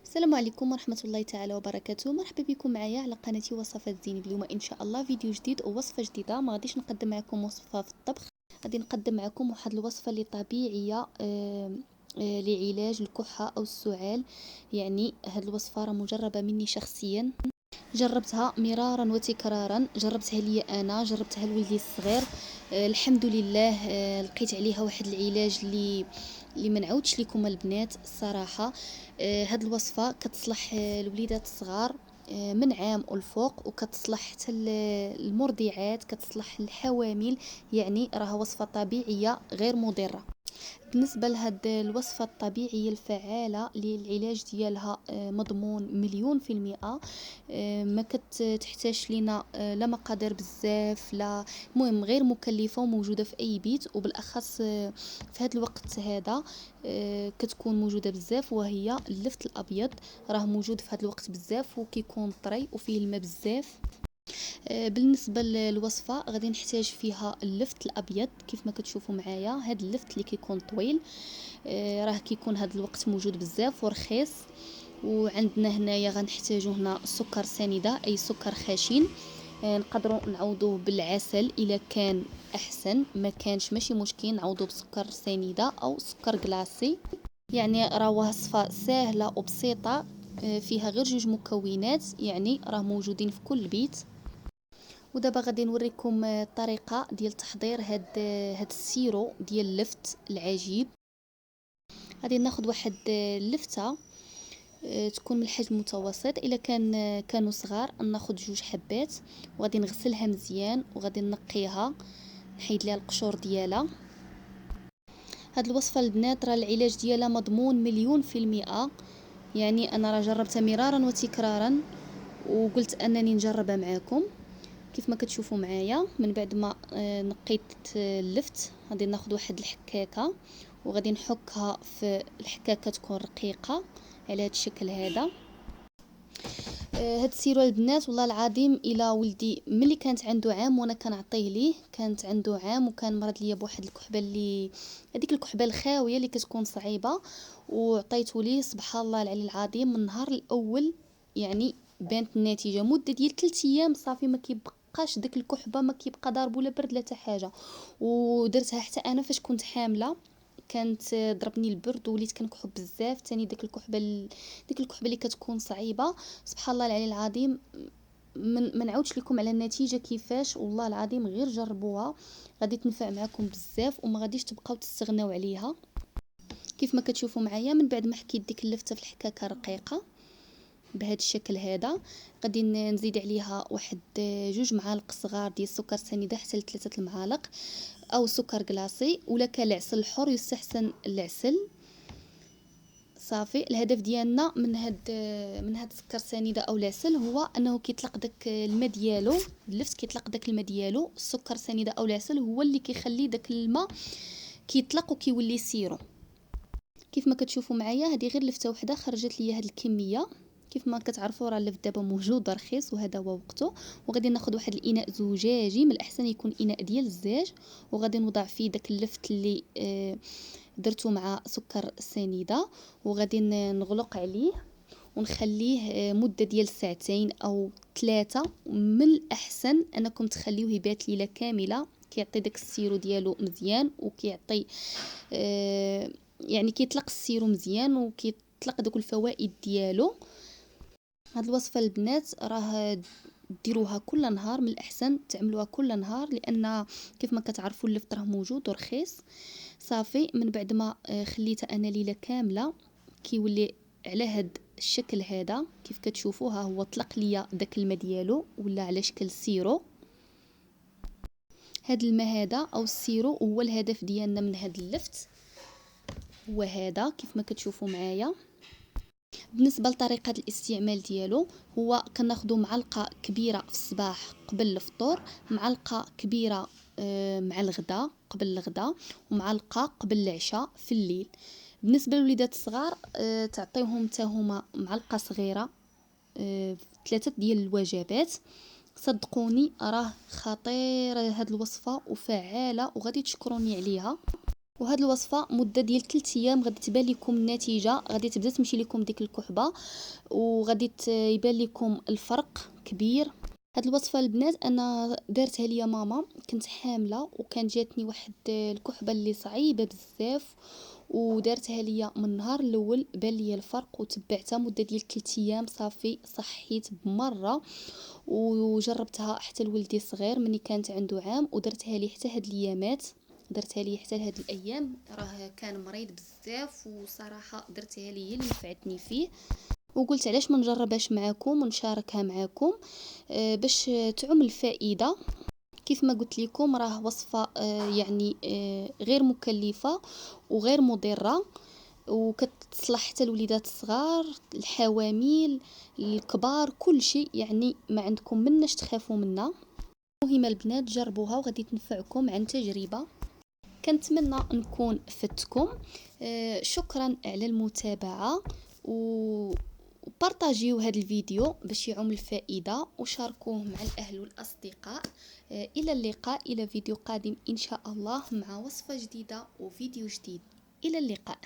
السلام عليكم ورحمة الله تعالى وبركاته. مرحبا بكم معايا على قناتي وصفات زينب. اليوم ان شاء الله فيديو جديد ووصفة جديدة. ما غاديش نقدم معكم وصفة في الطبخ، غادي نقدم معكم واحد الوصفة اللي طبيعية لعلاج الكحة او السعال. يعني هاد الوصفة راه مجربة مني شخصيا، جربتها مرارا وتكرارا، جربتها لي انا، جربتها لولدي الصغير. الحمد لله. لقيت عليها واحد العلاج اللي ما نعاودش لكم البنات الصراحه. هاد الوصفه كتصلح الوليدات الصغار من عام والفوق، وكتصلح حتى المرضعات، كتصلح الحوامل. يعني راها وصفه طبيعيه غير مضره. بالنسبة لهاد الوصفة الطبيعية الفعالة للعلاج ديالها مضمون 100%. ما كتحتاج لينا لا مقادير بزاف، لا المهم غير مكلفة وموجودة في أي بيت، وبالأخص في هاد الوقت هذا كتكون موجودة بزاف، وهي اللفت الأبيض. راه موجود في هاد الوقت بزاف وكيكون طري وفيه الماء بزاف. بالنسبه للوصفه غادي نحتاج فيها اللفت الابيض كيف ما كتشوفوا معايا. هاد اللفت اللي كيكون طويل راه كيكون هاد الوقت موجود بزاف ورخيص. وعندنا هنايا غنحتاجو هنا سكر سنيده اي سكر خشن. نقدروا نعوضوه بالعسل الا كان احسن، ما كانش ماشي مشكل نعوضوه بسكر سنيده او سكر كلاصي. يعني راه وصفه سهله وبسيطه، فيها غير جوج مكونات، يعني راه موجودين في كل بيت. ودابا غادي نوريكم الطريقه ديال تحضير هاد السيرو ديال اللفت العجيب. غادي ناخذ واحد اللفته تكون من الحجم المتوسط، الا كانوا صغار ناخذ جوج حبات، وغادي نغسلها مزيان وغادي نقيها، نحيد ليها القشور ديالها. هاد الوصفه البنات راه العلاج ديالها مضمون 100%. يعني انا راه جربتها مرارا وتكرارا وقلت انني نجربها معاكم. كيف ما كتشوفوا معايا من بعد ما نقيت اللفت، غادي ناخذ واحد الحكاكه وغادي نحكها في الحكاكه تكون رقيقه على هذا الشكل هذا. هاد السيرو البنات والله العظيم الى ولدي ملي كانت عنده عام وانا كنعطيه ليه، كانت عنده عام وكان مرض ليا بواحد الكحبه، اللي هذيك الكحبه الخاويه اللي كتكون صعيبه، وعطيته ليه سبحان الله العلي العظيم من النهار الاول. يعني بانت النتيجه مده ديال 3 ايام صافي ما كيبقاش داك الكحبه، ما كيبقى ضارب ولا برد لا حتى حاجه. ودرتها حتى انا فاش كنت حامله، كانت ضربني البرد ووليت كنكحب بزاف تاني. ديك الكحبه اللي كتكون صعيبه، سبحان الله العلي العظيم. ما نعاودش لكم على النتيجه كيفاش، والله العظيم غير جربوها، غادي تنفع معكم بزاف وما غاديش تبقاو تستغناو عليها. كيف ما كتشوفوا معايا من بعد ما حكيت ديك اللفته في الحكاكه رقيقه بهذا الشكل هذا، غادي نزيد عليها واحد جوج معالق صغار ديال السكر سنيده حتى ل3 المعالق، او سكر كلاصي، ولا كان العسل الحر يستحسن العسل. صافي الهدف ديالنا من هاد السكر سنيده او العسل هو انه كيطلق داك الماء ديالو، اللفت كيطلق داك الماء ديالو. السكر سنيده او العسل هو اللي كيخلي داك الماء كيطلق وكيولي سيرو. كيف ما كتشوفوا معايا هذه غير لفته وحده خرجت لي هاد الكميه. كيف ما كتعرفوا راه اللفت دابا موجود رخيص وهذا هو وقته. وغادي ناخذ واحد الاناء زجاجي، من الاحسن يكون اناء ديال الزاج، وغادي نوضع فيه داك اللفت اللي درته مع سكر سنيده، وغادي نغلق عليه ونخليه مده ديال ساعتين او 3. من الاحسن انكم تخليوه يبات ليله كامله، كيعطي داك السيرو ديالو مزيان وكيعطي يعني كيطلق السيرو مزيان وكيطلق دوك الفوائد ديالو. هاد الوصفه البنات راه ديروها كل نهار، من الاحسن تعملوها كل نهار، لان كيف ما كتعرفوا اللفت راه موجود ورخيص. صافي من بعد ما خليتها انا ليله كامله كيولي على هاد الشكل هذا. كيف كتشوفوا ها هو طلق ليا داك الماء ديالو ولا على شكل سيرو. هاد الماء هذا او السيرو هو الهدف ديالنا من هاد اللفت، هو هذا كيف ما كتشوفوا معايا. بالنسبه لطريقه الاستعمال ديالو، هو كناخذوا معلقه كبيره في الصباح قبل الفطور، معلقه كبيره مع الغداء قبل الغداء، ومعلقه قبل العشاء في الليل. بالنسبه للوليدات الصغار تعطيهم حتى هما معلقه صغيره في 3 ديال الوجبات. صدقوني راه خطيره هاد الوصفه وفعاله وغادي تشكروني عليها. وهاد الوصفه مده ديال 3 ايام غادي تبان لكم النتيجه، غادي تبدا تمشي لكم ديك الكحبه وغادي يبان لكم الفرق كبير. هاد الوصفه البنات انا دارتها ليا ماما، كنت حامله وكان جاتني واحد الكحبه اللي صعيبه بزاف، ودارتها ليا من النهار الاول بان ليا الفرق، وتبعتها مده ديال 3 ايام صافي صحيت بمره. وجربتها حتى لولدي الصغير ملي كانت عنده عام، ودرتها ليه حتى هاد الايامات، درتها ليه حتى لهاد الايام، راه كان مريض بزاف وصراحه درتها ليه هي اللي نفعتني فيه. وقلت علاش ما نجربهاش معاكم ونشاركها معاكم باش تعم الفائده. كيف ما قلت لكم راه وصفه يعني غير مكلفه وغير مضره، وكتصلح حتى الوليدات الصغار، الحوامل، الكبار، كل شيء، يعني ما عندكم مناش تخافوا منا. مهمه البنات جربوها وغادي تنفعكم عن تجربه. كنتمنى نكون فدتكم. شكرا على المتابعه، وبارطاجيو هذا الفيديو باش يعم الفائده، وشاركوه مع الاهل والاصدقاء. الى اللقاء، الى فيديو قادم ان شاء الله مع وصفه جديده وفيديو جديد. الى اللقاء.